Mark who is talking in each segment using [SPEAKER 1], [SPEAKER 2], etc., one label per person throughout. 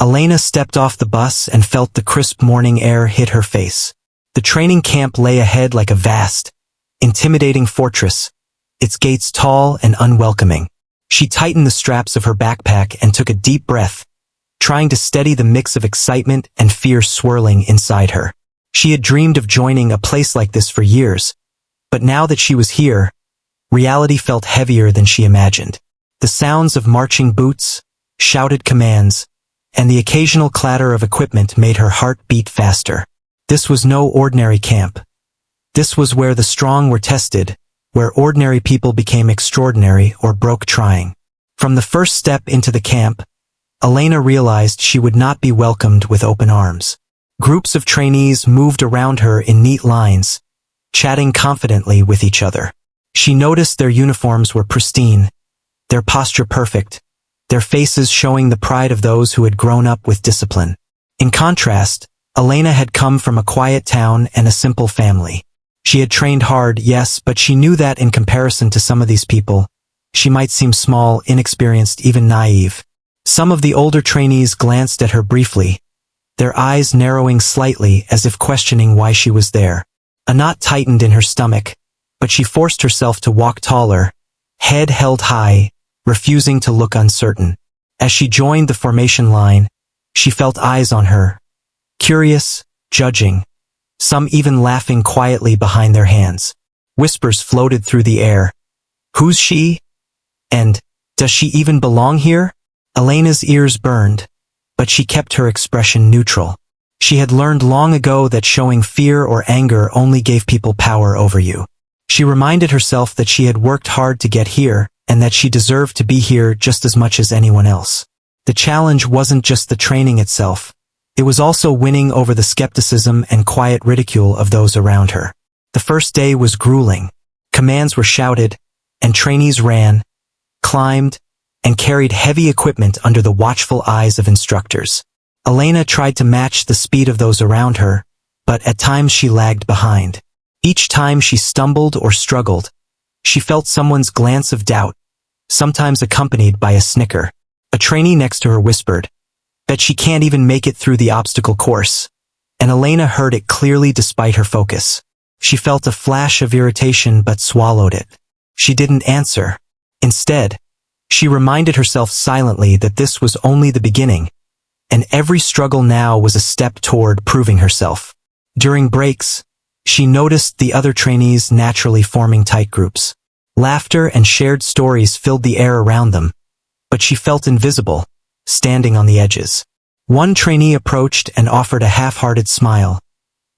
[SPEAKER 1] Elena stepped off the bus and felt the crisp morning air hit her face. The training camp lay ahead like a vast, intimidating fortress, its gates tall and unwelcoming. She tightened the straps of her backpack and took a deep breath, trying to steady the mix of excitement and fear swirling inside her. She had dreamed of joining a place like this for years, but now that she was here, reality felt heavier than she imagined. The sounds of marching boots, shouted commands, and the occasional clatter of equipment made her heart beat faster. This was no ordinary camp. This was where the strong were tested, where ordinary people became extraordinary or broke trying. From the first step into the camp, Elena realized she would not be welcomed with open arms. Groups of trainees moved around her in neat lines, chatting confidently with each other. She noticed their uniforms were pristine, their posture perfect, their faces showing the pride of those who had grown up with discipline. In contrast, Elena had come from a quiet town and a simple family. She had trained hard, yes, but she knew that in comparison to some of these people, she might seem small, inexperienced, even naive. Some of the older trainees glanced at her briefly, their eyes narrowing slightly as if questioning why she was there. A knot tightened in her stomach, but she forced herself to walk taller, head held high, refusing to look uncertain. As she joined the formation line, she felt eyes on her, curious, judging, some even laughing quietly behind their hands. Whispers floated through the air. Who's she? And, does she even belong here? Elena's ears burned, but she kept her expression neutral. She had learned long ago that showing fear or anger only gave people power over you. She reminded herself that she had worked hard to get here, and that she deserved to be here just as much as anyone else. The challenge wasn't just the training itself. It was also winning over the skepticism and quiet ridicule of those around her. The first day was grueling. Commands were shouted, and trainees ran, climbed, and carried heavy equipment under the watchful eyes of instructors. Elena tried to match the speed of those around her, but at times she lagged behind. Each time she stumbled or struggled, she felt someone's glance of doubt, sometimes accompanied by a snicker. A trainee next to her whispered, "Bet she can't even make it through the obstacle course." And Elena heard it clearly despite her focus. She felt a flash of irritation but swallowed it. She didn't answer. Instead, she reminded herself silently that this was only the beginning, and every struggle now was a step toward proving herself. During breaks, she noticed the other trainees naturally forming tight groups. Laughter and shared stories filled the air around them, but she felt invisible, standing on the edges. One trainee approached and offered a half-hearted smile,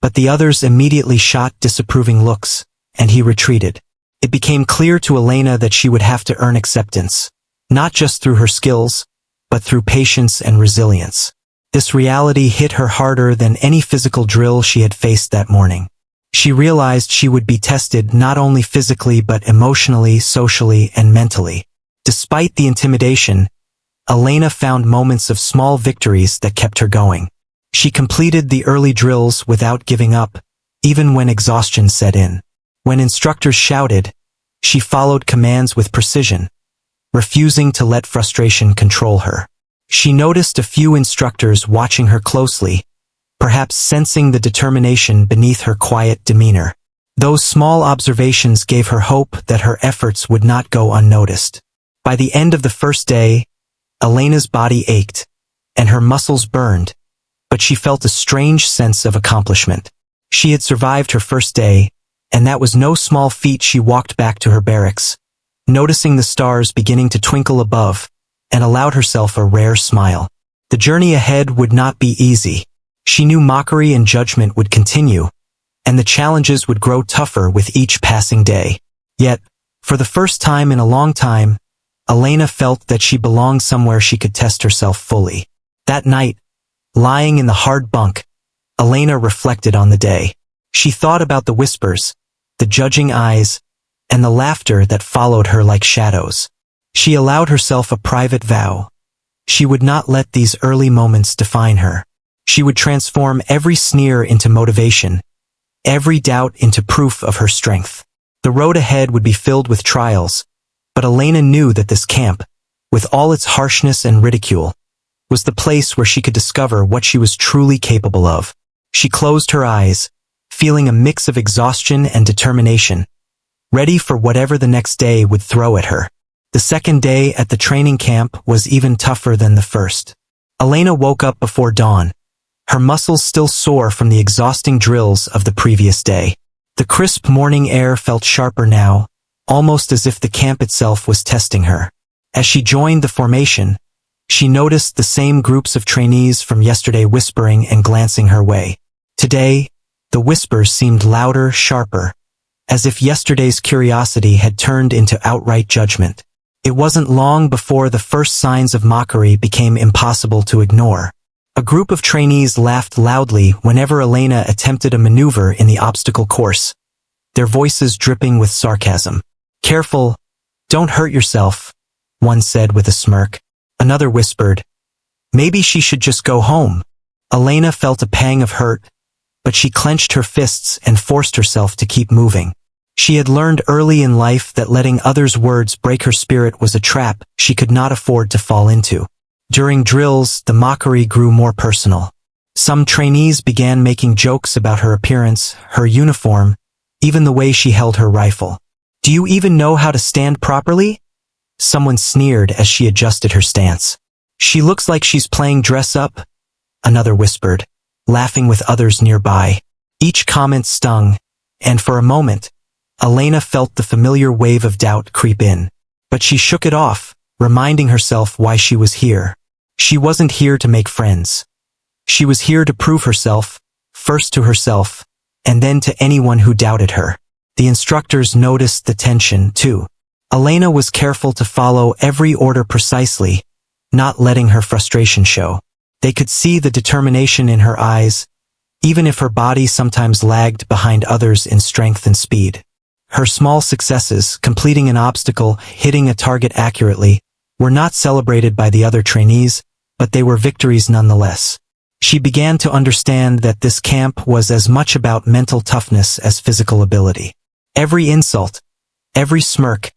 [SPEAKER 1] but the others immediately shot disapproving looks, and he retreated. It became clear to Elena that she would have to earn acceptance, not just through her skills, but through patience and resilience. This reality hit her harder than any physical drill she had faced that morning. She realized she would be tested not only physically but emotionally, socially, and mentally. Despite the intimidation, Elena found moments of small victories that kept her going. She completed the early drills without giving up, even when exhaustion set in. When instructors shouted, she followed commands with precision, refusing to let frustration control her. She noticed a few instructors watching her closely, perhaps sensing the determination beneath her quiet demeanor. Those small observations gave her hope that her efforts would not go unnoticed. By the end of the first day, Elena's body ached, and her muscles burned, but she felt a strange sense of accomplishment. She had survived her first day, and that was no small feat. She walked back to her barracks, noticing the stars beginning to twinkle above, and allowed herself a rare smile. The journey ahead would not be easy. She knew mockery and judgment would continue, and the challenges would grow tougher with each passing day. Yet, for the first time in a long time, Elena felt that she belonged somewhere she could test herself fully. That night, lying in the hard bunk, Elena reflected on the day. She thought about the whispers, the judging eyes, and the laughter that followed her like shadows. She allowed herself a private vow. She would not let these early moments define her. She would transform every sneer into motivation, every doubt into proof of her strength. The road ahead would be filled with trials, but Elena knew that this camp, with all its harshness and ridicule, was the place where she could discover what she was truly capable of. She closed her eyes, feeling a mix of exhaustion and determination, ready for whatever the next day would throw at her. The second day at the training camp was even tougher than the first. Elena woke up before dawn, her muscles still sore from the exhausting drills of the previous day. The crisp morning air felt sharper now, almost as if the camp itself was testing her. As she joined the formation, she noticed the same groups of trainees from yesterday whispering and glancing her way. Today, the whispers seemed louder, sharper, as if yesterday's curiosity had turned into outright judgment. It wasn't long before the first signs of mockery became impossible to ignore. A group of trainees laughed loudly whenever Elena attempted a maneuver in the obstacle course, their voices dripping with sarcasm. "Careful, don't hurt yourself," one said with a smirk. Another whispered, "Maybe she should just go home." Elena felt a pang of hurt, but she clenched her fists and forced herself to keep moving. She had learned early in life that letting others' words break her spirit was a trap she could not afford to fall into. During drills, the mockery grew more personal. Some trainees began making jokes about her appearance, her uniform, even the way she held her rifle. "Do you even know how to stand properly?" Someone sneered as she adjusted her stance. "She looks like she's playing dress-up," another whispered, laughing with others nearby. Each comment stung, and for a moment, Elena felt the familiar wave of doubt creep in. But she shook it off, reminding herself why she was here. She wasn't here to make friends. She was here to prove herself, first to herself, and then to anyone who doubted her. The instructors noticed the tension, too. Elena was careful to follow every order precisely, not letting her frustration show. They could see the determination in her eyes, even if her body sometimes lagged behind others in strength and speed. Her small successes, completing an obstacle, hitting a target accurately, were not celebrated by the other trainees, but they were victories nonetheless. She began to understand that this camp was as much about mental toughness as physical ability. Every insult, every smirk,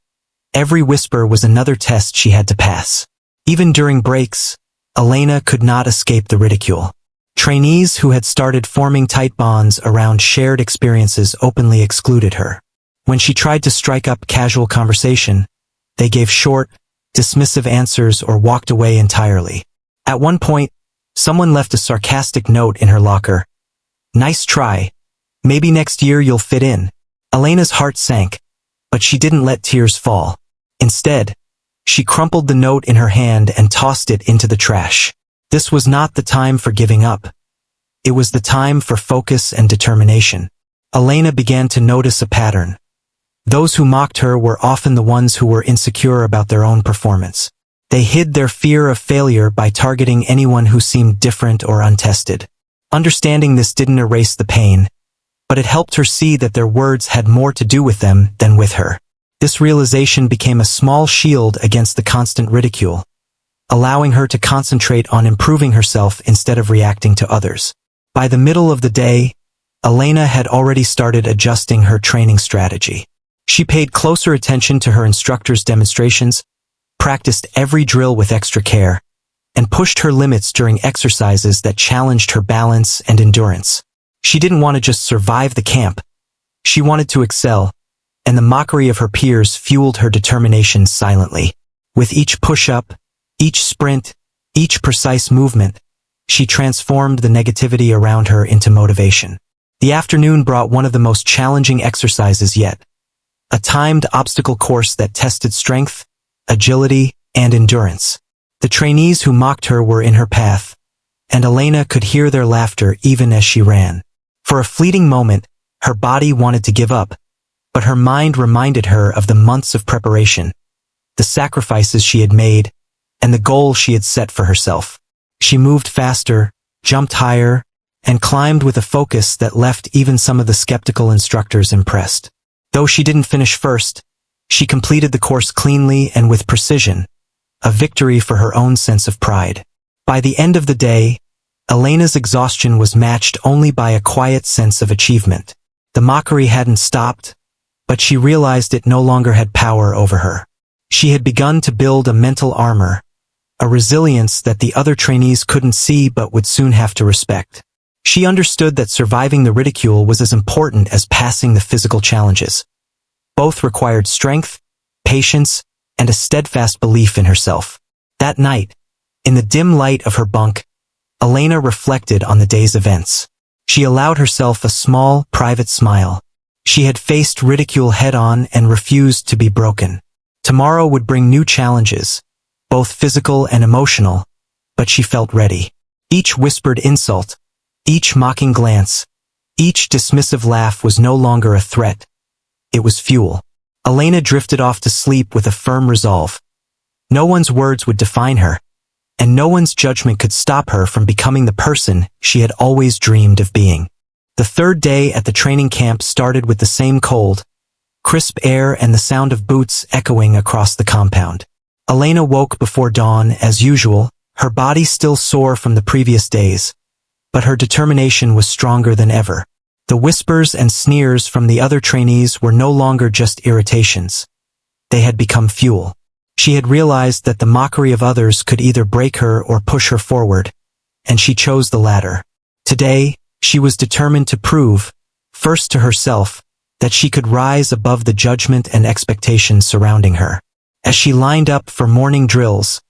[SPEAKER 1] every whisper was another test she had to pass. Even during breaks, Elena could not escape the ridicule. Trainees who had started forming tight bonds around shared experiences openly excluded her. When she tried to strike up casual conversation, they gave short, dismissive answers or walked away entirely. At one point, someone left a sarcastic note in her locker. "Nice try. Maybe next year you'll fit in." Elena's heart sank, but she didn't let tears fall. Instead, she crumpled the note in her hand and tossed it into the trash. This was not the time for giving up. It was the time for focus and determination. Elena began to notice a pattern. Those who mocked her were often the ones who were insecure about their own performance. They hid their fear of failure by targeting anyone who seemed different or untested. Understanding this didn't erase the pain, but it helped her see that their words had more to do with them than with her. This realization became a small shield against the constant ridicule, allowing her to concentrate on improving herself instead of reacting to others. By the middle of the day, Elena had already started adjusting her training strategy. She paid closer attention to her instructor's demonstrations, practiced every drill with extra care, and pushed her limits during exercises that challenged her balance and endurance. She didn't want to just survive the camp. She wanted to excel, and the mockery of her peers fueled her determination silently. With each push-up, each sprint, each precise movement, she transformed the negativity around her into motivation. The afternoon brought one of the most challenging exercises yet. A timed obstacle course that tested strength, agility, and endurance. The trainees who mocked her were in her path, and Elena could hear their laughter even as she ran. For a fleeting moment, her body wanted to give up, but her mind reminded her of the months of preparation, the sacrifices she had made, and the goal she had set for herself. She moved faster, jumped higher, and climbed with a focus that left even some of the skeptical instructors impressed. Though she didn't finish first, she completed the course cleanly and with precision, a victory for her own sense of pride. By the end of the day, Elena's exhaustion was matched only by a quiet sense of achievement. The mockery hadn't stopped, but she realized it no longer had power over her. She had begun to build a mental armor, a resilience that the other trainees couldn't see but would soon have to respect. She understood that surviving the ridicule was as important as passing the physical challenges. Both required strength, patience, and a steadfast belief in herself. That night, in the dim light of her bunk, Elena reflected on the day's events. She allowed herself a small, private smile. She had faced ridicule head-on and refused to be broken. Tomorrow would bring new challenges, both physical and emotional, but she felt ready. Each whispered insult, each mocking glance, each dismissive laugh was no longer a threat. It was fuel. Elena drifted off to sleep with a firm resolve. No one's words would define her, and no one's judgment could stop her from becoming the person she had always dreamed of being. The third day at the training camp started with the same cold, crisp air and the sound of boots echoing across the compound. Elena woke before dawn as usual, her body still sore from the previous days, but her determination was stronger than ever. The whispers and sneers from the other trainees were no longer just irritations. They had become fuel. She had realized that the mockery of others could either break her or push her forward, and she chose the latter. Today, she was determined to prove, first to herself, that she could rise above the judgment and expectations surrounding her. As she lined up for morning drills,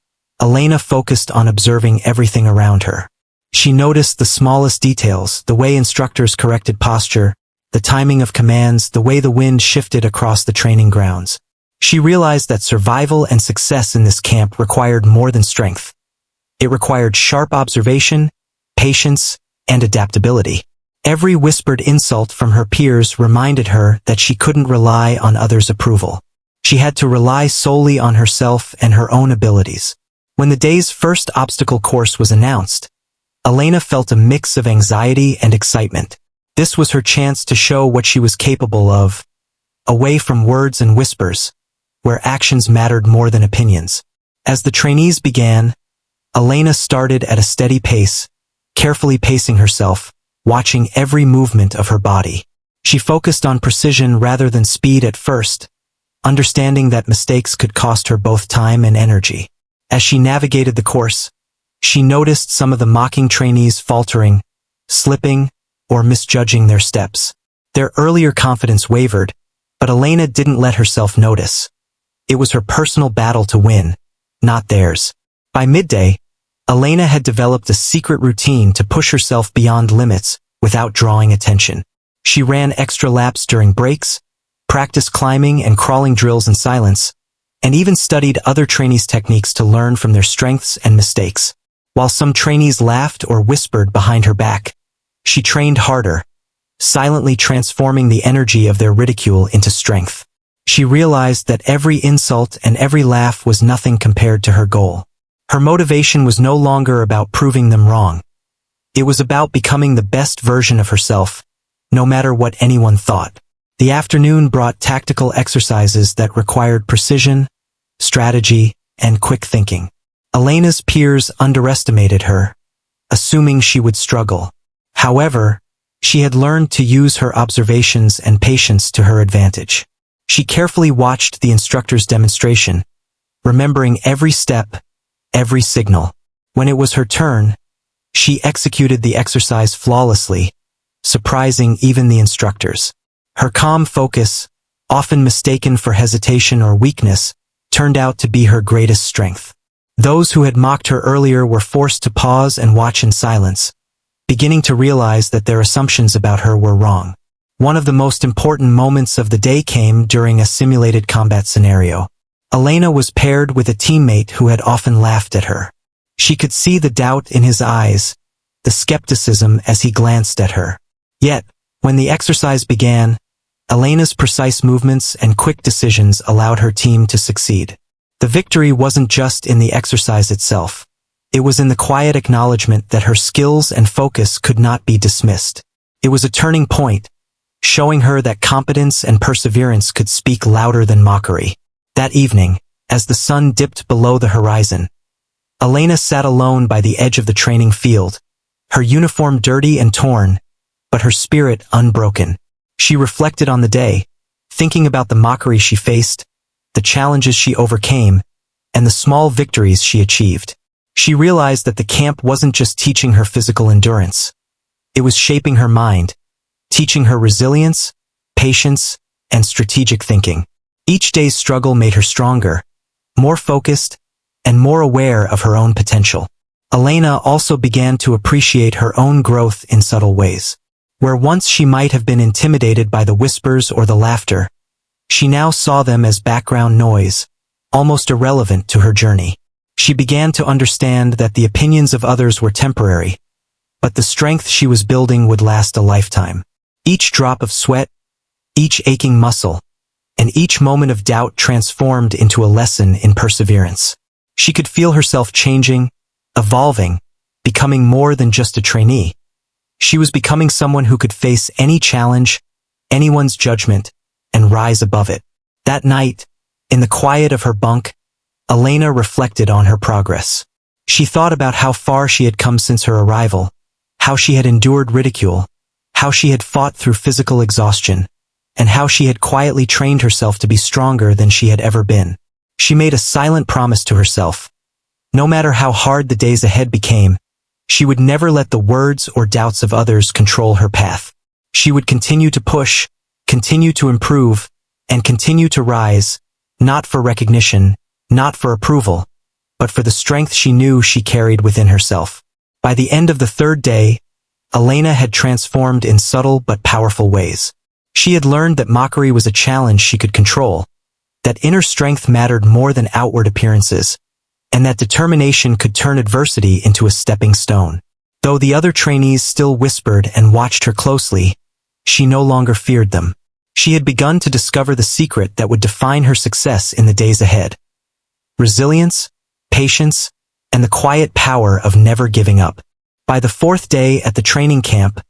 [SPEAKER 1] Elena focused on observing everything around her. She noticed the smallest details, the way instructors corrected posture, the timing of commands, the way the wind shifted across the training grounds. She realized that survival and success in this camp required more than strength. It required sharp observation, patience, and adaptability. Every whispered insult from her peers reminded her that she couldn't rely on others' approval. She had to rely solely on herself and her own abilities. When the day's first obstacle course was announced, Elena felt a mix of anxiety and excitement. This was her chance to show what she was capable of, away from words and whispers, where actions mattered more than opinions. As the trainees began, Elena started at a steady pace, carefully pacing herself, watching every movement of her body. She focused on precision rather than speed at first, understanding that mistakes could cost her both time and energy. As she navigated the course, she noticed some of the mocking trainees faltering, slipping, or misjudging their steps. Their earlier confidence wavered, but Elena didn't let herself notice. It was her personal battle to win, not theirs. By midday, Elena had developed a secret routine to push herself beyond limits without drawing attention. She ran extra laps during breaks, practiced climbing and crawling drills in silence, and even studied other trainees' techniques to learn from their strengths and mistakes. While some trainees laughed or whispered behind her back, she trained harder, silently transforming the energy of their ridicule into strength. She realized that every insult and every laugh was nothing compared to her goal. Her motivation was no longer about proving them wrong. It was about becoming the best version of herself, no matter what anyone thought. The afternoon brought tactical exercises that required precision, strategy, and quick thinking. Elena's peers underestimated her, assuming she would struggle. However, she had learned to use her observations and patience to her advantage. She carefully watched the instructor's demonstration, remembering every step, every signal. When it was her turn, she executed the exercise flawlessly, surprising even the instructors. Her calm focus, often mistaken for hesitation or weakness, turned out to be her greatest strength. Those who had mocked her earlier were forced to pause and watch in silence, beginning to realize that their assumptions about her were wrong. One of the most important moments of the day came during a simulated combat scenario. Elena was paired with a teammate who had often laughed at her. She could see the doubt in his eyes, the skepticism as he glanced at her. Yet, when the exercise began, Elena's precise movements and quick decisions allowed her team to succeed. The victory wasn't just in the exercise itself. It was in the quiet acknowledgement that her skills and focus could not be dismissed. It was a turning point, showing her that competence and perseverance could speak louder than mockery. That evening, as the sun dipped below the horizon, Elena sat alone by the edge of the training field, her uniform dirty and torn, but her spirit unbroken. She reflected on the day, thinking about the mockery she faced, the challenges she overcame, and the small victories she achieved. She realized that the camp wasn't just teaching her physical endurance. It was shaping her mind, teaching her resilience, patience, and strategic thinking. Each day's struggle made her stronger, more focused, and more aware of her own potential. Elena also began to appreciate her own growth in subtle ways. Where once she might have been intimidated by the whispers or the laughter, she now saw them as background noise, almost irrelevant to her journey. She began to understand that the opinions of others were temporary, but the strength she was building would last a lifetime. Each drop of sweat, each aching muscle, and each moment of doubt transformed into a lesson in perseverance. She could feel herself changing, evolving, becoming more than just a trainee. She was becoming someone who could face any challenge, anyone's judgment, and rise above it. That night, in the quiet of her bunk, Elena reflected on her progress. She thought about how far she had come since her arrival, how she had endured ridicule, how she had fought through physical exhaustion, and how she had quietly trained herself to be stronger than she had ever been. She made a silent promise to herself. No matter how hard the days ahead became, she would never let the words or doubts of others control her path. She would continue to push, continue to improve, and continue to rise, not for recognition, not for approval, but for the strength she knew she carried within herself. By the end of the third day, Elena had transformed in subtle but powerful ways. She had learned that mockery was a challenge she could control, that inner strength mattered more than outward appearances, and that determination could turn adversity into a stepping stone. Though the other trainees still whispered and watched her closely, she no longer feared them. She had begun to discover the secret that would define her success in the days ahead. Resilience, patience, and the quiet power of never giving up. By the fourth day at the training camp,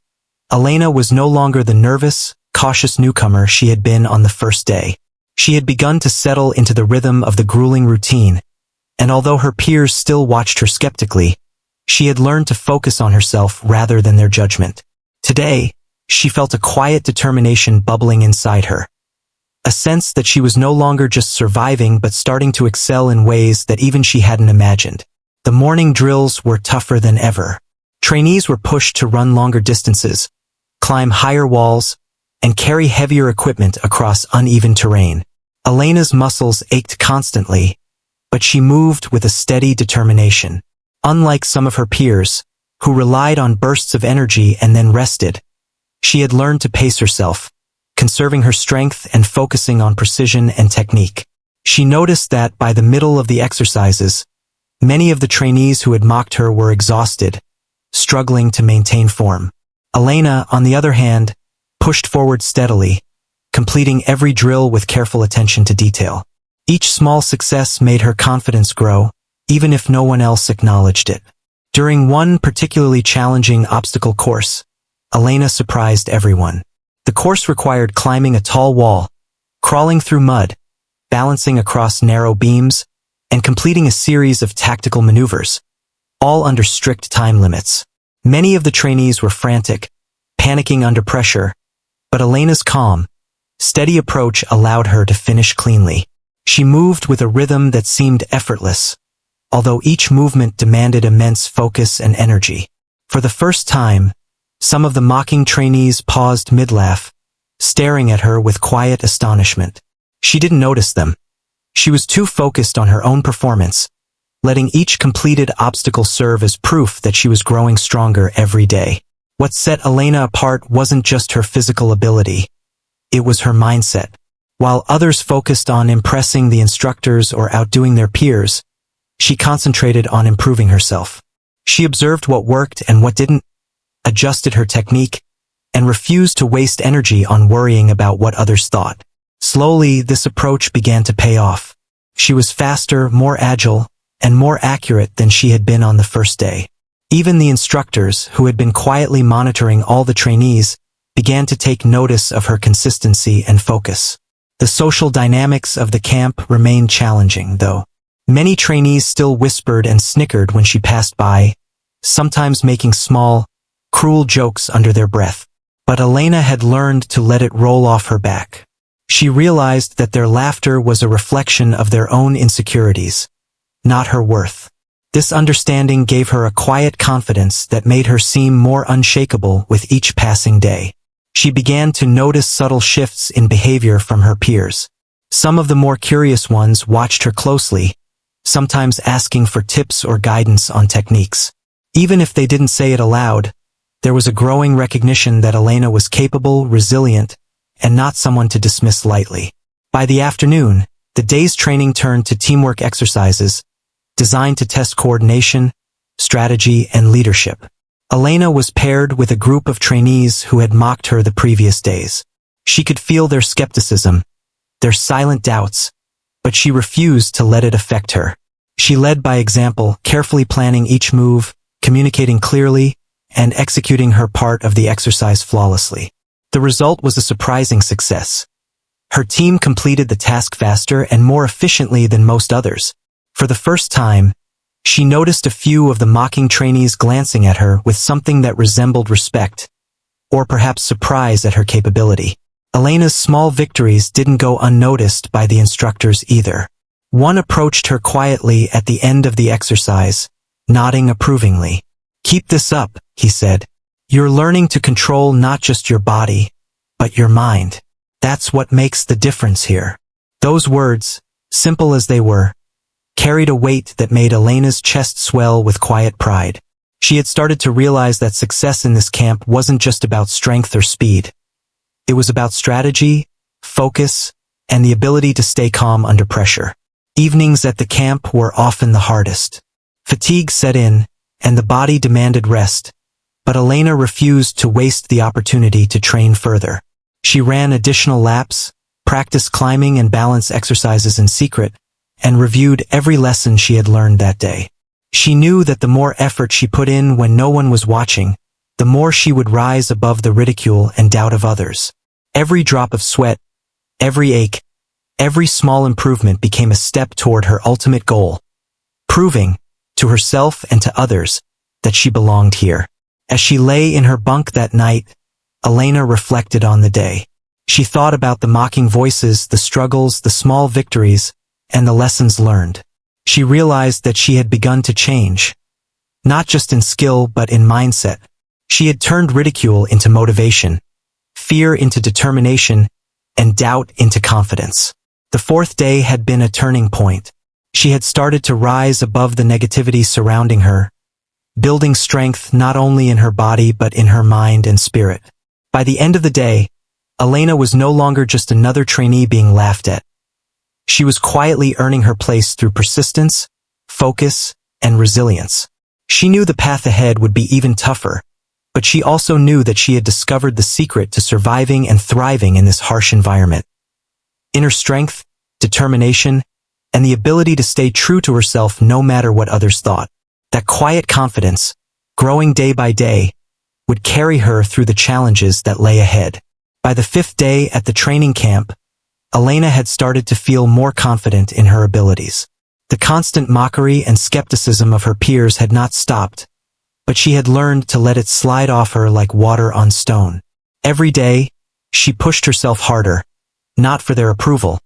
[SPEAKER 1] Elena was no longer the nervous, cautious newcomer she had been on the first day. She had begun to settle into the rhythm of the grueling routine, and although her peers still watched her skeptically, she had learned to focus on herself rather than their judgment. Today, she felt a quiet determination bubbling inside her. A sense that she was no longer just surviving but starting to excel in ways that even she hadn't imagined. The morning drills were tougher than ever. Trainees were pushed to run longer distances, climb higher walls, and carry heavier equipment across uneven terrain. Elena's muscles ached constantly, but she moved with a steady determination. Unlike some of her peers, who relied on bursts of energy and then rested, she had learned to pace herself, conserving her strength and focusing on precision and technique. She noticed that by the middle of the exercises, many of the trainees who had mocked her were exhausted, struggling to maintain form. Elena, on the other hand, pushed forward steadily, completing every drill with careful attention to detail. Each small success made her confidence grow, even if no one else acknowledged it. During one particularly challenging obstacle course, Elena surprised everyone. The course required climbing a tall wall, crawling through mud, balancing across narrow beams, and completing a series of tactical maneuvers, all under strict time limits. Many of the trainees were frantic, panicking under pressure, but Elena's calm, steady approach allowed her to finish cleanly. She moved with a rhythm that seemed effortless, although each movement demanded immense focus and energy. For the first time, some of the mocking trainees paused mid-laugh, staring at her with quiet astonishment. She didn't notice them. She was too focused on her own performance, letting each completed obstacle serve as proof that she was growing stronger every day. What set Elena apart wasn't just her physical ability. It was her mindset. While others focused on impressing the instructors or outdoing their peers, she concentrated on improving herself. She observed what worked and what didn't, adjusted her technique, and refused to waste energy on worrying about what others thought. Slowly, this approach began to pay off. She was faster, more agile, and more accurate than she had been on the first day. Even the instructors, who had been quietly monitoring all the trainees, began to take notice of her consistency and focus. The social dynamics of the camp remained challenging, though. Many trainees still whispered and snickered when she passed by, sometimes making small, cruel jokes under their breath. But Elena had learned to let it roll off her back. She realized that their laughter was a reflection of their own insecurities, not her worth. This understanding gave her a quiet confidence that made her seem more unshakable with each passing day. She began to notice subtle shifts in behavior from her peers. Some of the more curious ones watched her closely, sometimes asking for tips or guidance on techniques. Even if they didn't say it aloud, there was a growing recognition that Elena was capable, resilient, and not someone to dismiss lightly. By the afternoon, the day's training turned to teamwork exercises, designed to test coordination, strategy, and leadership. Elena was paired with a group of trainees who had mocked her the previous days. She could feel their skepticism, their silent doubts, but she refused to let it affect her. She led by example, carefully planning each move, communicating clearly, and executing her part of the exercise flawlessly. The result was a surprising success. Her team completed the task faster and more efficiently than most others. For the first time, she noticed a few of the mocking trainees glancing at her with something that resembled respect, or perhaps surprise at her capability. Elena's small victories didn't go unnoticed by the instructors either. One approached her quietly at the end of the exercise, nodding approvingly. "Keep this up," he said. "You're learning to control not just your body, but your mind. That's what makes the difference here." Those words, simple as they were, carried a weight that made Elena's chest swell with quiet pride. She had started to realize that success in this camp wasn't just about strength or speed. It was about strategy, focus, and the ability to stay calm under pressure. Evenings at the camp were often the hardest. Fatigue set in, and the body demanded rest, but Elena refused to waste the opportunity to train further. She ran additional laps, practiced climbing and balance exercises in secret, and reviewed every lesson she had learned that day. She knew that the more effort she put in when no one was watching, the more she would rise above the ridicule and doubt of others. Every drop of sweat, every ache, every small improvement became a step toward her ultimate goal, proving, to herself and to others, that she belonged here. As she lay in her bunk that night, Elena reflected on the day. She thought about the mocking voices, the struggles, the small victories, and the lessons learned. She realized that she had begun to change, not just in skill but in mindset. She had turned ridicule into motivation, fear into determination, and doubt into confidence. The fourth day had been a turning point. She had started to rise above the negativity surrounding her, building strength not only in her body but in her mind and spirit. By the end of the day, Elena was no longer just another trainee being laughed at. She was quietly earning her place through persistence, focus, and resilience. She knew the path ahead would be even tougher, but she also knew that she had discovered the secret to surviving and thriving in this harsh environment. Inner strength, determination, and the ability to stay true to herself no matter what others thought. That quiet confidence, growing day by day, would carry her through the challenges that lay ahead. By the fifth day at the training camp, Elena had started to feel more confident in her abilities. The constant mockery and skepticism of her peers had not stopped, but she had learned to let it slide off her like water on stone. Every day, she pushed herself harder, not for their approval,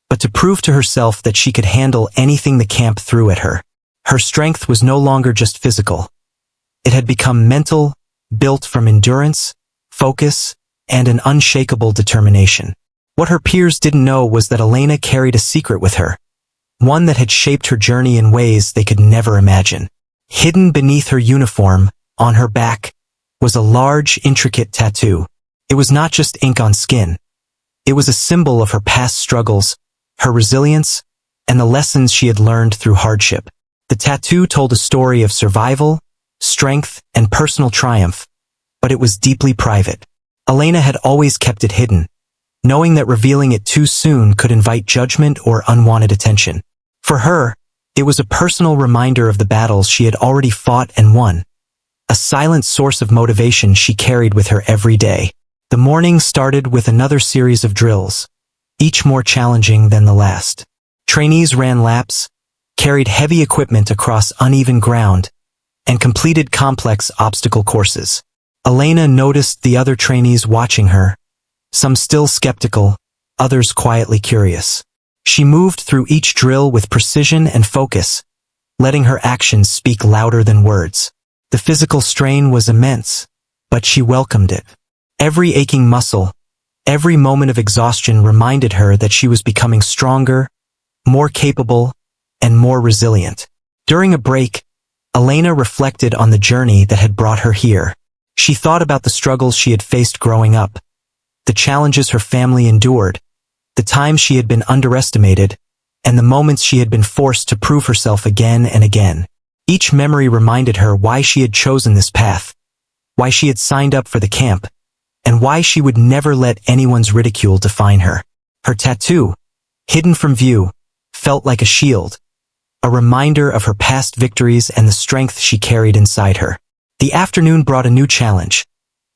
[SPEAKER 1] but to prove to herself that she could handle anything the camp threw at her. Her strength was no longer just physical. It had become mental, built from endurance, focus, and an unshakable determination. What her peers didn't know was that Elena carried a secret with her, one that had shaped her journey in ways they could never imagine. Hidden beneath her uniform, on her back, was a large, intricate tattoo. It was not just ink on skin. It was a symbol of her past struggles, her resilience, and the lessons she had learned through hardship. The tattoo told a story of survival, strength, and personal triumph, but it was deeply private. Elena had always kept it hidden, knowing that revealing it too soon could invite judgment or unwanted attention. For her, it was a personal reminder of the battles she had already fought and won, a silent source of motivation she carried with her every day. The morning started with another series of drills, each more challenging than the last. Trainees ran laps, carried heavy equipment across uneven ground, and completed complex obstacle courses. Elena noticed the other trainees watching her, some still skeptical, others quietly curious. She moved through each drill with precision and focus, letting her actions speak louder than words. The physical strain was immense, but she welcomed it. Every aching muscle, every moment of exhaustion reminded her that she was becoming stronger, more capable, and more resilient. During a break, Elena reflected on the journey that had brought her here. She thought about the struggles she had faced growing up, the challenges her family endured, the times she had been underestimated, and the moments she had been forced to prove herself again and again. Each memory reminded her why she had chosen this path, why she had signed up for the camp, and why she would never let anyone's ridicule define her. Her tattoo, hidden from view, felt like a shield, a reminder of her past victories and the strength she carried inside her. The afternoon brought a new challenge,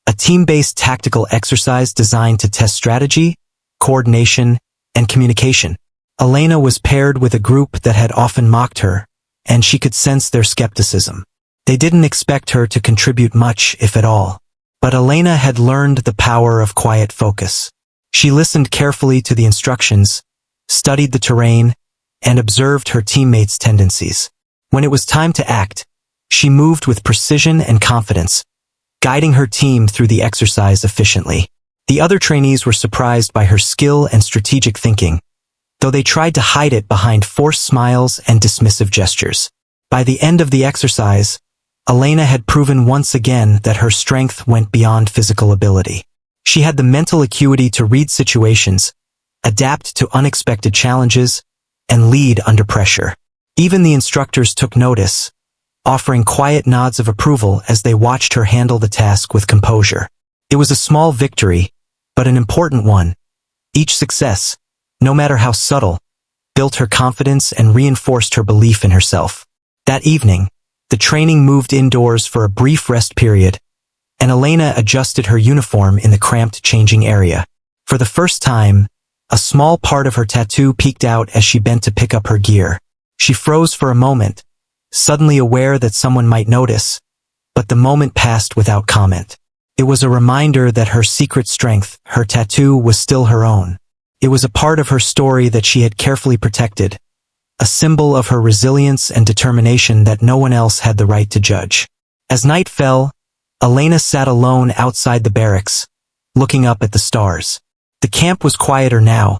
[SPEAKER 1] a team-based tactical exercise designed to test strategy, coordination, and communication. Elena was paired with a group that had often mocked her, and she could sense their skepticism. They didn't expect her to contribute much, if at all. But Elena had learned the power of quiet focus. She listened carefully to the instructions, studied the terrain, and observed her teammates' tendencies. When it was time to act, she moved with precision and confidence, guiding her team through the exercise efficiently. The other trainees were surprised by her skill and strategic thinking, though they tried to hide it behind forced smiles and dismissive gestures. By the end of the exercise, Elena had proven once again that her strength went beyond physical ability. She had the mental acuity to read situations, adapt to unexpected challenges, and lead under pressure. Even the instructors took notice, offering quiet nods of approval as they watched her handle the task with composure. It was a small victory, but an important one. Each success, no matter how subtle, built her confidence and reinforced her belief in herself. That evening, the training moved indoors for a brief rest period, and Elena adjusted her uniform in the cramped changing area. For the first time, a small part of her tattoo peeked out as she bent to pick up her gear. She froze for a moment, suddenly aware that someone might notice, but the moment passed without comment. It was a reminder that her secret strength, her tattoo, was still her own. It was a part of her story that she had carefully protected, a symbol of her resilience and determination that no one else had the right to judge. As night fell, Elena sat alone outside the barracks, looking up at the stars. The camp was quieter now,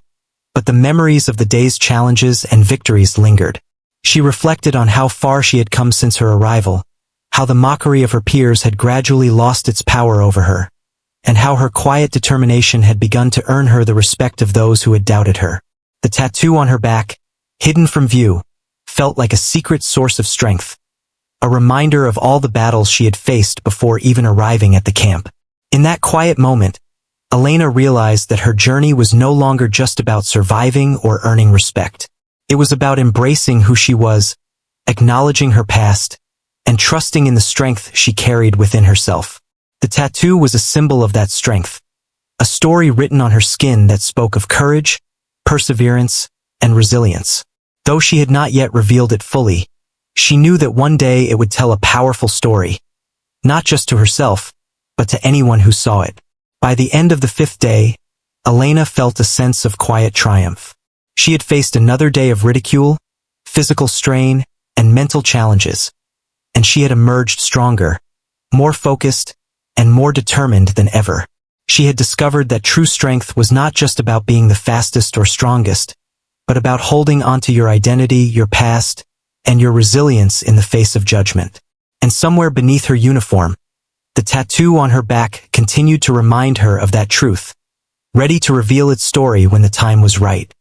[SPEAKER 1] but the memories of the day's challenges and victories lingered. She reflected on how far she had come since her arrival, how the mockery of her peers had gradually lost its power over her, and how her quiet determination had begun to earn her the respect of those who had doubted her. The tattoo on her back, hidden from view, felt like a secret source of strength, a reminder of all the battles she had faced before even arriving at the camp. In that quiet moment, Elena realized that her journey was no longer just about surviving or earning respect. It was about embracing who she was, acknowledging her past, and trusting in the strength she carried within herself. The tattoo was a symbol of that strength, a story written on her skin that spoke of courage, perseverance, and resilience. Though she had not yet revealed it fully, she knew that one day it would tell a powerful story, not just to herself, but to anyone who saw it. By the end of the 5th day, Elena felt a sense of quiet triumph. She had faced another day of ridicule, physical strain, and mental challenges, and she had emerged stronger, more focused, and more determined than ever. She had discovered that true strength was not just about being the fastest or strongest, but about holding onto your identity, your past, and your resilience in the face of judgment. And somewhere beneath her uniform, the tattoo on her back continued to remind her of that truth, ready to reveal its story when the time was right.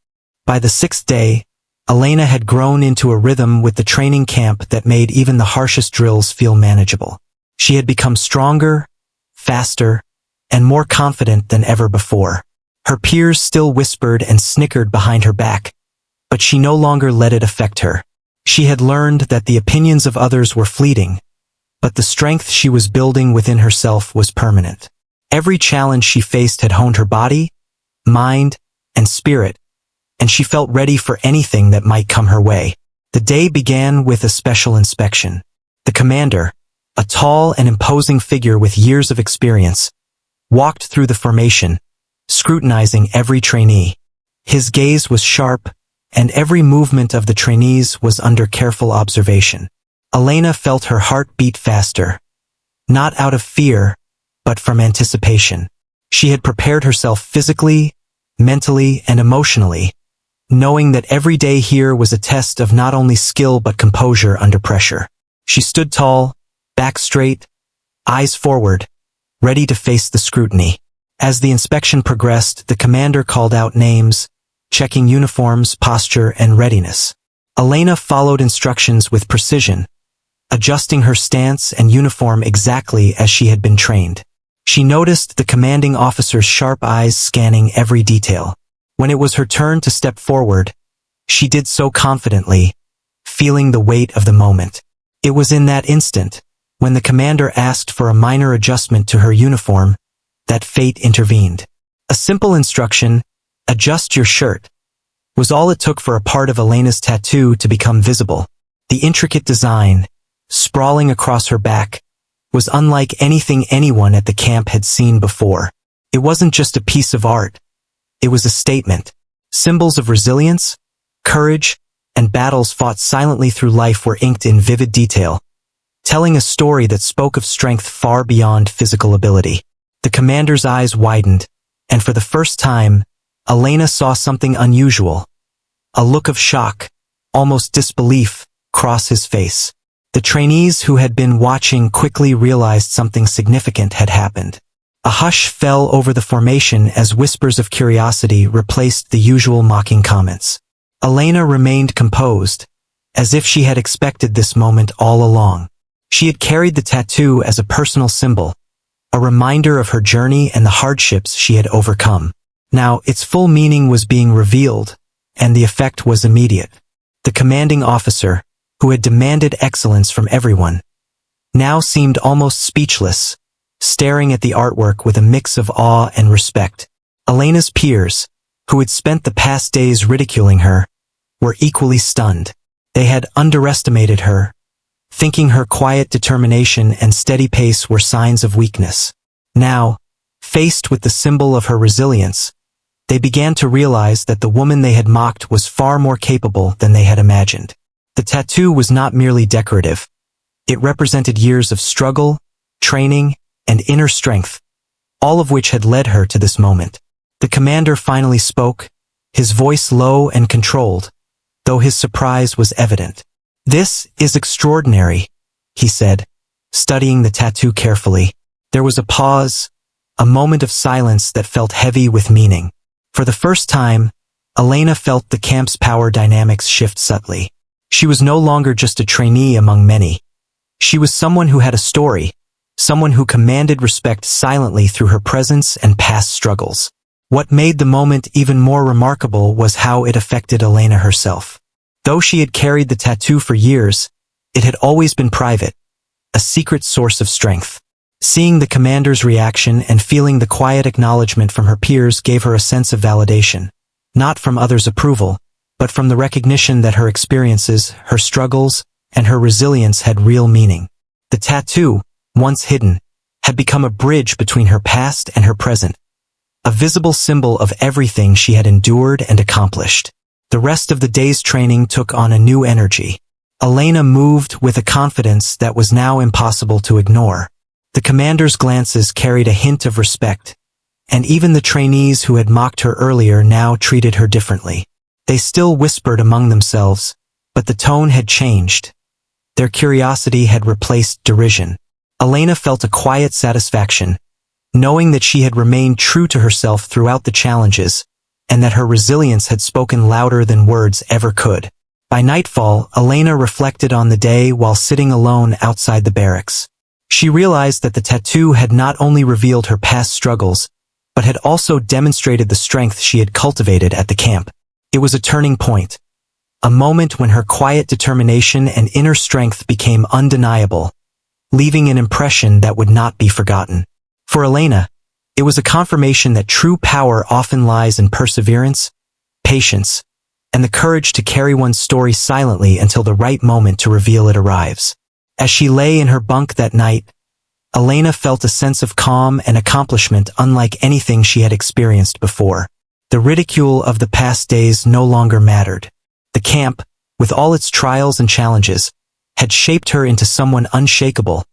[SPEAKER 1] By the 6th day, Elena had grown into a rhythm with the training camp that made even the harshest drills feel manageable. She had become stronger, faster, and more confident than ever before. Her peers still whispered and snickered behind her back, but she no longer let it affect her. She had learned that the opinions of others were fleeting, but the strength she was building within herself was permanent. Every challenge she faced had honed her body, mind, and spirit, and she felt ready for anything that might come her way. The day began with a special inspection. The commander, a tall and imposing figure with years of experience, walked through the formation, scrutinizing every trainee. His gaze was sharp, and every movement of the trainees was under careful observation. Elena felt her heart beat faster, not out of fear, but from anticipation. She had prepared herself physically, mentally, and emotionally, knowing that every day here was a test of not only skill but composure under pressure. She stood tall, back straight, eyes forward, ready to face the scrutiny. As the inspection progressed, the commander called out names, checking uniforms, posture, and readiness. Elena followed instructions with precision, adjusting her stance and uniform exactly as she had been trained. She noticed the commanding officer's sharp eyes scanning every detail. When it was her turn to step forward, she did so confidently, feeling the weight of the moment. It was in that instant, when the commander asked for a minor adjustment to her uniform, that fate intervened. A simple instruction, "Adjust your shirt," was all it took for a part of Elena's tattoo to become visible. The intricate design, sprawling across her back, was unlike anything anyone at the camp had seen before. It wasn't just a piece of art. It was a statement. Symbols of resilience, courage, and battles fought silently through life were inked in vivid detail, telling a story that spoke of strength far beyond physical ability. The commander's eyes widened, and for the first time, Elena saw something unusual. A look of shock, almost disbelief, cross his face. The trainees who had been watching quickly realized something significant had happened. A hush fell over the formation as whispers of curiosity replaced the usual mocking comments. Elena remained composed, as if she had expected this moment all along. She had carried the tattoo as a personal symbol, a reminder of her journey and the hardships she had overcome. Now, its full meaning was being revealed, and the effect was immediate. The commanding officer, who had demanded excellence from everyone, now seemed almost speechless, staring at the artwork with a mix of awe and respect. Elena's peers, who had spent the past days ridiculing her, were equally stunned. They had underestimated her, thinking her quiet determination and steady pace were signs of weakness. Now, faced with the symbol of her resilience, they began to realize that the woman they had mocked was far more capable than they had imagined. The tattoo was not merely decorative. It represented years of struggle, training, and inner strength, all of which had led her to this moment. The commander finally spoke, his voice low and controlled, though his surprise was evident. "This is extraordinary," he said, studying the tattoo carefully. There was a pause, a moment of silence that felt heavy with meaning. For the first time, Elena felt the camp's power dynamics shift subtly. She was no longer just a trainee among many. She was someone who had a story, someone who commanded respect silently through her presence and past struggles. What made the moment even more remarkable was how it affected Elena herself. Though she had carried the tattoo for years, it had always been private, a secret source of strength. Seeing the commander's reaction and feeling the quiet acknowledgement from her peers gave her a sense of validation, not from others' approval, but from the recognition that her experiences, her struggles, and her resilience had real meaning. The tattoo, once hidden, had become a bridge between her past and her present, a visible symbol of everything she had endured and accomplished. The rest of the day's training took on a new energy. Elena moved with a confidence that was now impossible to ignore. The commander's glances carried a hint of respect, and even the trainees who had mocked her earlier now treated her differently. They still whispered among themselves, but the tone had changed. Their curiosity had replaced derision. Elena felt a quiet satisfaction, knowing that she had remained true to herself throughout the challenges, and that her resilience had spoken louder than words ever could. By nightfall, Elena reflected on the day while sitting alone outside the barracks. She realized that the tattoo had not only revealed her past struggles, but had also demonstrated the strength she had cultivated at the camp. It was a turning point, a moment when her quiet determination and inner strength became undeniable, leaving an impression that would not be forgotten. For Elena, it was a confirmation that true power often lies in perseverance, patience, and the courage to carry one's story silently until the right moment to reveal it arrives. As she lay in her bunk that night, Elena felt a sense of calm and accomplishment unlike anything she had experienced before. The ridicule of the past days no longer mattered. The camp, with all its trials and challenges, had shaped her into someone unshakable,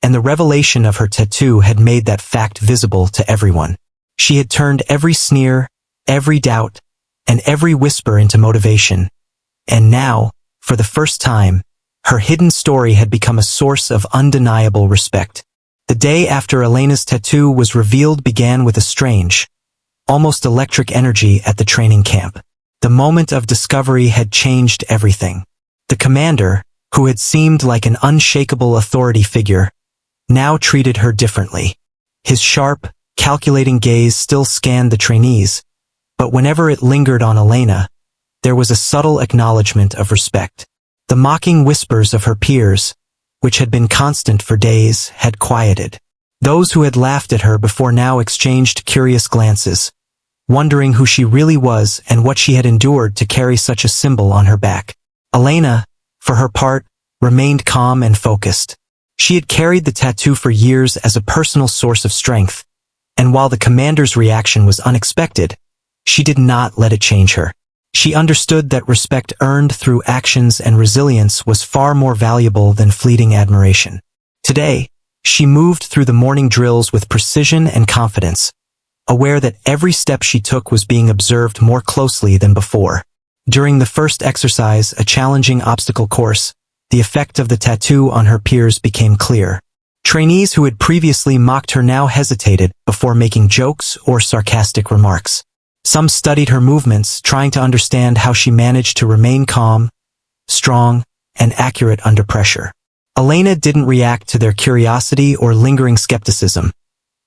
[SPEAKER 1] and the revelation of her tattoo had made that fact visible to everyone. She had turned every sneer, every doubt, and every whisper into motivation. And now, for the first time, her hidden story had become a source of undeniable respect. The day after Elena's tattoo was revealed began with a strange, almost electric energy at the training camp. The moment of discovery had changed everything. The commander, who had seemed like an unshakable authority figure, now treated her differently. His sharp, calculating gaze still scanned the trainees, but whenever it lingered on Elena, there was a subtle acknowledgement of respect. The mocking whispers of her peers, which had been constant for days, had quieted. Those who had laughed at her before now exchanged curious glances, wondering who she really was and what she had endured to carry such a symbol on her back. Elena, for her part, remained calm and focused. She had carried the tattoo for years as a personal source of strength, and while the commander's reaction was unexpected, she did not let it change her. She understood that respect earned through actions and resilience was far more valuable than fleeting admiration. Today, she moved through the morning drills with precision and confidence, aware that every step she took was being observed more closely than before. During the first exercise, a challenging obstacle course, the effect of the tattoo on her peers became clear. Trainees who had previously mocked her now hesitated before making jokes or sarcastic remarks. Some studied her movements, trying to understand how she managed to remain calm, strong, and accurate under pressure. Elena didn't react to their curiosity or lingering skepticism.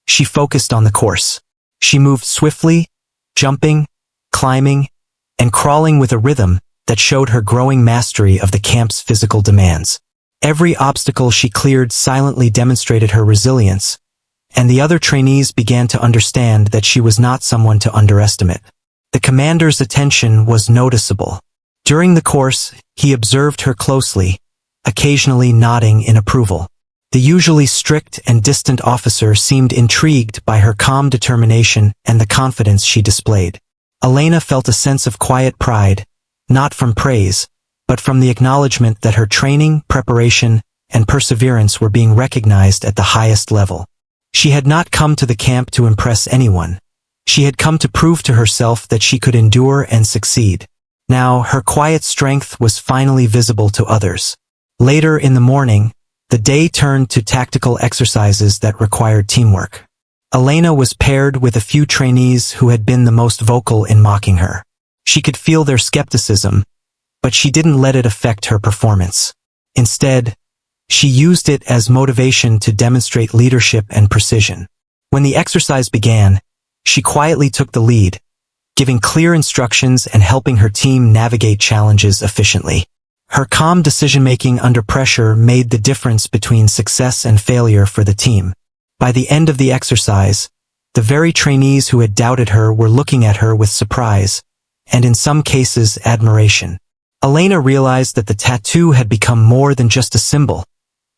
[SPEAKER 1] She focused on the course. She moved swiftly, jumping, climbing, and crawling with a rhythm that showed her growing mastery of the camp's physical demands. Every obstacle she cleared silently demonstrated her resilience, and the other trainees began to understand that she was not someone to underestimate. The commander's attention was noticeable. During the course, he observed her closely, occasionally nodding in approval. The usually strict and distant officer seemed intrigued by her calm determination and the confidence she displayed. Elena felt a sense of quiet pride, not from praise, but from the acknowledgement that her training, preparation, and perseverance were being recognized at the highest level. She had not come to the camp to impress anyone. She had come to prove to herself that she could endure and succeed. Now, her quiet strength was finally visible to others. Later in the morning, the day turned to tactical exercises that required teamwork. Elena was paired with a few trainees who had been the most vocal in mocking her. She could feel their skepticism, but she didn't let it affect her performance. Instead, she used it as motivation to demonstrate leadership and precision. When the exercise began, she quietly took the lead, giving clear instructions and helping her team navigate challenges efficiently. Her calm decision-making under pressure made the difference between success and failure for the team. By the end of the exercise, the very trainees who had doubted her were looking at her with surprise, and in some cases admiration. Elena realized that the tattoo had become more than just a symbol.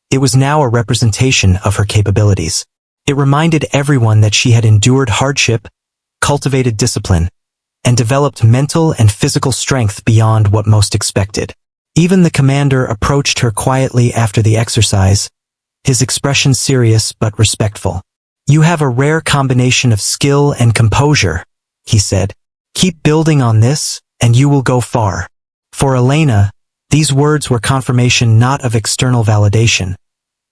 [SPEAKER 1] It was now a representation of her capabilities. It reminded everyone that she had endured hardship, cultivated discipline, and developed mental and physical strength beyond what most expected. Even the commander approached her quietly after the exercise, his expression serious but respectful. "You have a rare combination of skill and composure," he said. "Keep building on this, and you will go far." For Elena, these words were confirmation not of external validation,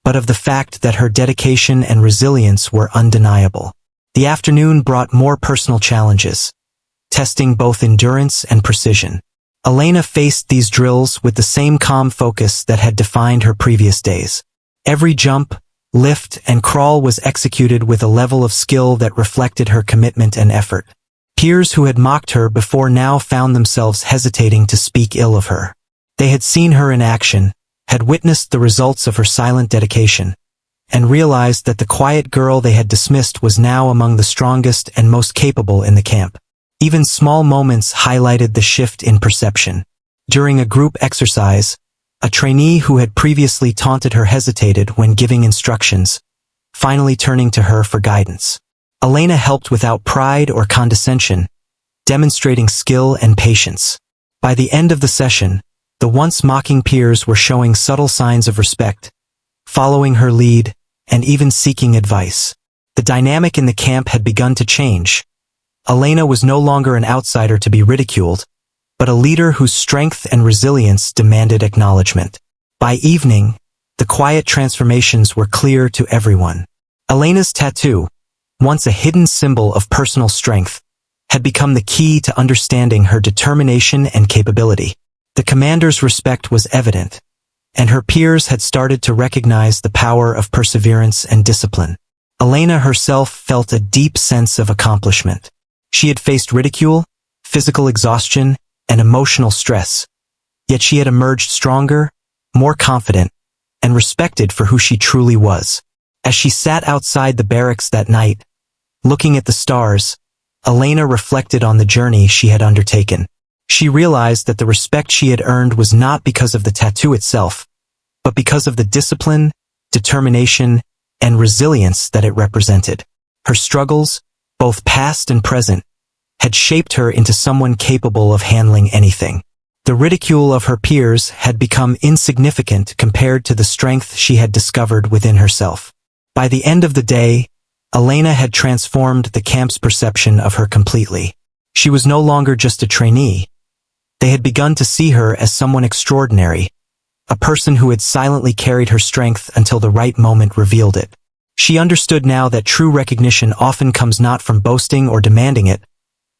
[SPEAKER 1] but of the fact that her dedication and resilience were undeniable. The afternoon brought more personal challenges, testing both endurance and precision. Elena faced these drills with the same calm focus that had defined her previous days. Every jump, lift, and crawl was executed with a level of skill that reflected her commitment and effort. Peers who had mocked her before now found themselves hesitating to speak ill of her. They had seen her in action, had witnessed the results of her silent dedication, and realized that the quiet girl they had dismissed was now among the strongest and most capable in the camp. Even small moments highlighted the shift in perception. During a group exercise, a trainee who had previously taunted her hesitated when giving instructions, finally turning to her for guidance. Elena helped without pride or condescension, demonstrating skill and patience. By the end of the session, the once mocking peers were showing subtle signs of respect, following her lead, and even seeking advice. The dynamic in the camp had begun to change. Elena was no longer an outsider to be ridiculed, but a leader whose strength and resilience demanded acknowledgement. By evening, the quiet transformations were clear to everyone. Elena's tattoo, once a hidden symbol of personal strength, had become the key to understanding her determination and capability. The commander's respect was evident, and her peers had started to recognize the power of perseverance and discipline. Elena herself felt a deep sense of accomplishment. She had faced ridicule, physical exhaustion, and emotional stress, yet she had emerged stronger, more confident, and respected for who she truly was. As she sat outside the barracks that night, looking at the stars, Elena reflected on the journey she had undertaken. She realized that the respect she had earned was not because of the tattoo itself, but because of the discipline, determination, and resilience that it represented. Her struggles, both past and present, had shaped her into someone capable of handling anything. The ridicule of her peers had become insignificant compared to the strength she had discovered within herself. By the end of the day, Elena had transformed the camp's perception of her completely. She was no longer just a trainee. They had begun to see her as someone extraordinary, a person who had silently carried her strength until the right moment revealed it. She understood now that true recognition often comes not from boasting or demanding it,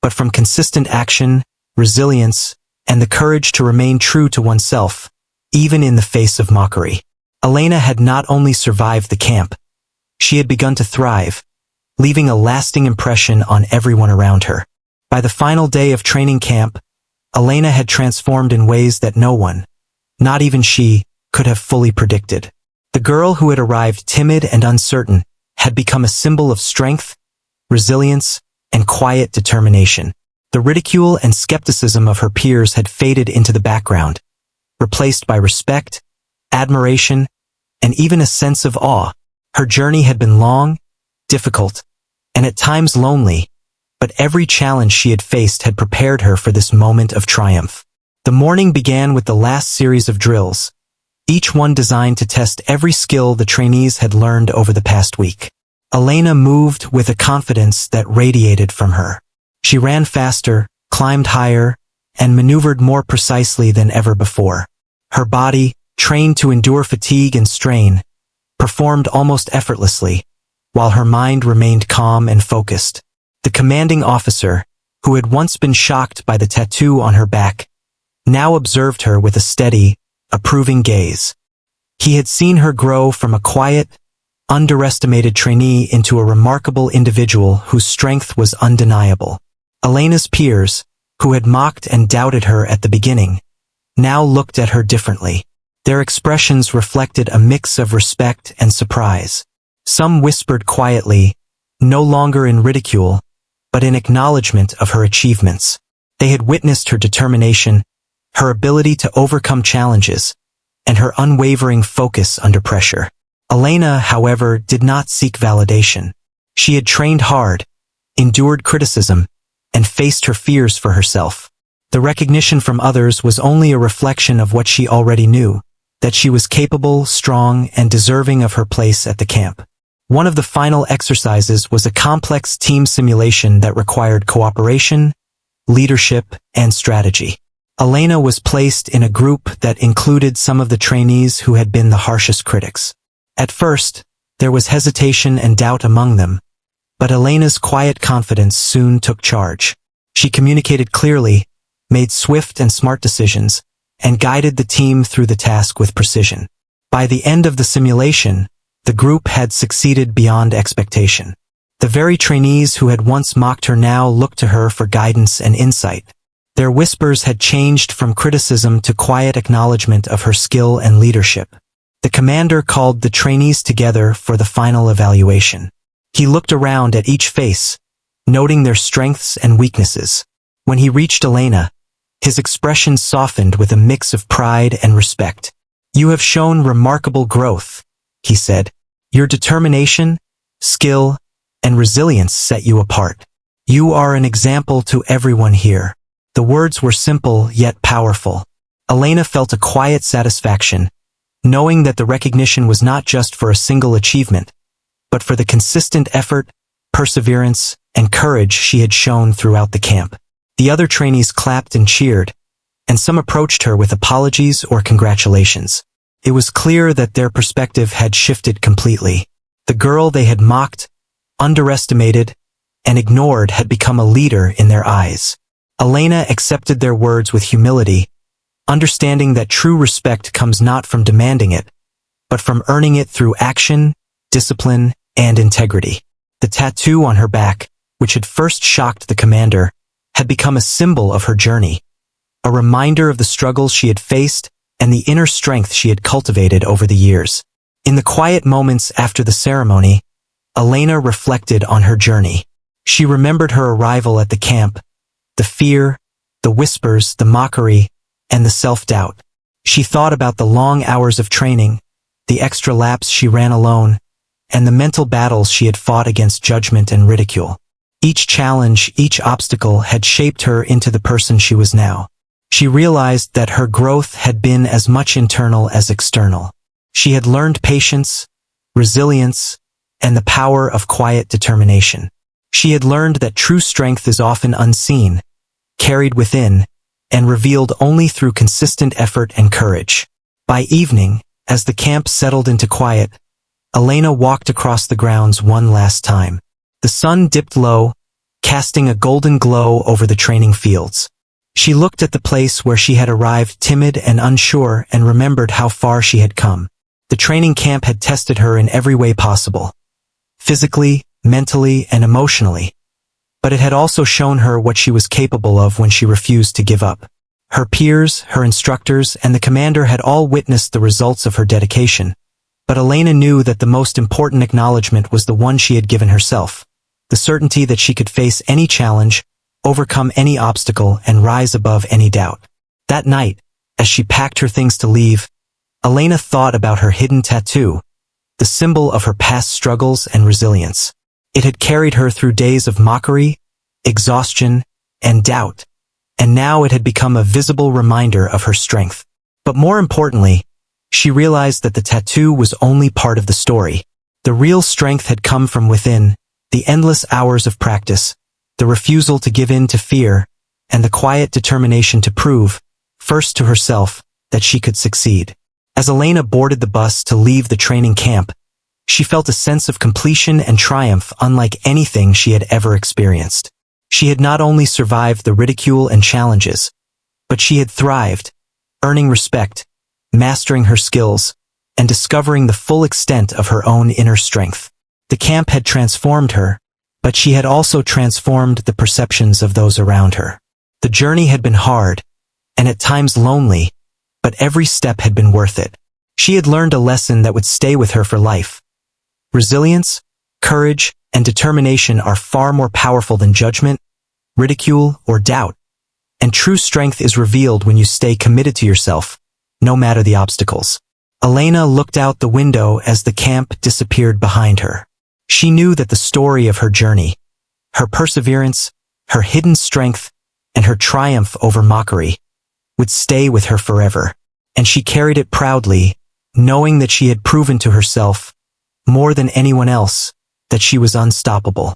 [SPEAKER 1] but from consistent action, resilience, and the courage to remain true to oneself, even in the face of mockery. Elena had not only survived the camp, she had begun to thrive, leaving a lasting impression on everyone around her. By the final day of training camp, Elena had transformed in ways that no one, not even she, could have fully predicted. The girl who had arrived timid and uncertain had become a symbol of strength, resilience, and quiet determination. The ridicule and skepticism of her peers had faded into the background, replaced by respect, admiration, and even a sense of awe. Her journey had been long, difficult, and at times lonely, but every challenge she had faced had prepared her for this moment of triumph. The morning began with the last series of drills, each one designed to test every skill the trainees had learned over the past week. Elena moved with a confidence that radiated from her. She ran faster, climbed higher, and maneuvered more precisely than ever before. Her body, trained to endure fatigue and strain, performed almost effortlessly, while her mind remained calm and focused. The commanding officer, who had once been shocked by the tattoo on her back, now observed her with a steady, approving gaze. He had seen her grow from a quiet, underestimated trainee into a remarkable individual whose strength was undeniable. Elena's peers, who had mocked and doubted her at the beginning, now looked at her differently. Their expressions reflected a mix of respect and surprise. Some whispered quietly, no longer in ridicule, but in acknowledgement of her achievements. They had witnessed her determination, her ability to overcome challenges, and her unwavering focus under pressure. Elena, however, did not seek validation. She had trained hard, endured criticism, and faced her fears for herself. The recognition from others was only a reflection of what she already knew, that she was capable, strong, and deserving of her place at the camp. One of the final exercises was a complex team simulation that required cooperation, leadership, and strategy. Elena was placed in a group that included some of the trainees who had been the harshest critics. At first, there was hesitation and doubt among them, but Elena's quiet confidence soon took charge. She communicated clearly, made swift and smart decisions, and guided the team through the task with precision. By the end of the simulation, the group had succeeded beyond expectation. The very trainees who had once mocked her now looked to her for guidance and insight. Their whispers had changed from criticism to quiet acknowledgement of her skill and leadership. The commander called the trainees together for the final evaluation. He looked around at each face, noting their strengths and weaknesses. When he reached Elena, his expression softened with a mix of pride and respect. "You have shown remarkable growth," he said. "Your determination, skill, and resilience set you apart. You are an example to everyone here." The words were simple yet powerful. Elena felt a quiet satisfaction, knowing that the recognition was not just for a single achievement, but for the consistent effort, perseverance, and courage she had shown throughout the camp. The other trainees clapped and cheered, and some approached her with apologies or congratulations. It was clear that their perspective had shifted completely. The girl they had mocked, underestimated, and ignored had become a leader in their eyes. Elena accepted their words with humility, understanding that true respect comes not from demanding it, but from earning it through action, discipline, and integrity. The tattoo on her back, which had first shocked the commander, had become a symbol of her journey, a reminder of the struggles she had faced and the inner strength she had cultivated over the years. In the quiet moments after the ceremony, Elena reflected on her journey. She remembered her arrival at the camp, the fear, the whispers, the mockery, and the self-doubt. She thought about the long hours of training, the extra laps she ran alone, and the mental battles she had fought against judgment and ridicule. Each challenge, each obstacle had shaped her into the person she was now. She realized that her growth had been as much internal as external. She had learned patience, resilience, and the power of quiet determination. She had learned that true strength is often unseen, carried within, and revealed only through consistent effort and courage. By evening, as the camp settled into quiet, Elena walked across the grounds one last time. The sun dipped low, casting a golden glow over the training fields. She looked at the place where she had arrived timid and unsure and remembered how far she had come. The training camp had tested her in every way possible, physically, mentally, and emotionally. But it had also shown her what she was capable of when she refused to give up. Her peers, her instructors, and the commander had all witnessed the results of her dedication. But Elena knew that the most important acknowledgement was the one she had given herself, the certainty that she could face any challenge, overcome any obstacle, and rise above any doubt. That night, as she packed her things to leave, Elena thought about her hidden tattoo, the symbol of her past struggles and resilience. It had carried her through days of mockery, exhaustion, and doubt, and now it had become a visible reminder of her strength. But more importantly, she realized that the tattoo was only part of the story. The real strength had come from within, the endless hours of practice, the refusal to give in to fear, and the quiet determination to prove, first to herself, that she could succeed. As Elena boarded the bus to leave the training camp, she felt a sense of completion and triumph unlike anything she had ever experienced. She had not only survived the ridicule and challenges, but she had thrived, earning respect, mastering her skills, and discovering the full extent of her own inner strength. The camp had transformed her, but she had also transformed the perceptions of those around her. The journey had been hard, and at times lonely, but every step had been worth it. She had learned a lesson that would stay with her for life. Resilience, courage, and determination are far more powerful than judgment, ridicule, or doubt. And true strength is revealed when you stay committed to yourself, no matter the obstacles. Elena looked out the window as the camp disappeared behind her. She knew that the story of her journey, her perseverance, her hidden strength, and her triumph over mockery, would stay with her forever. And she carried it proudly, knowing that she had proven to herself, more than anyone else, that she was unstoppable.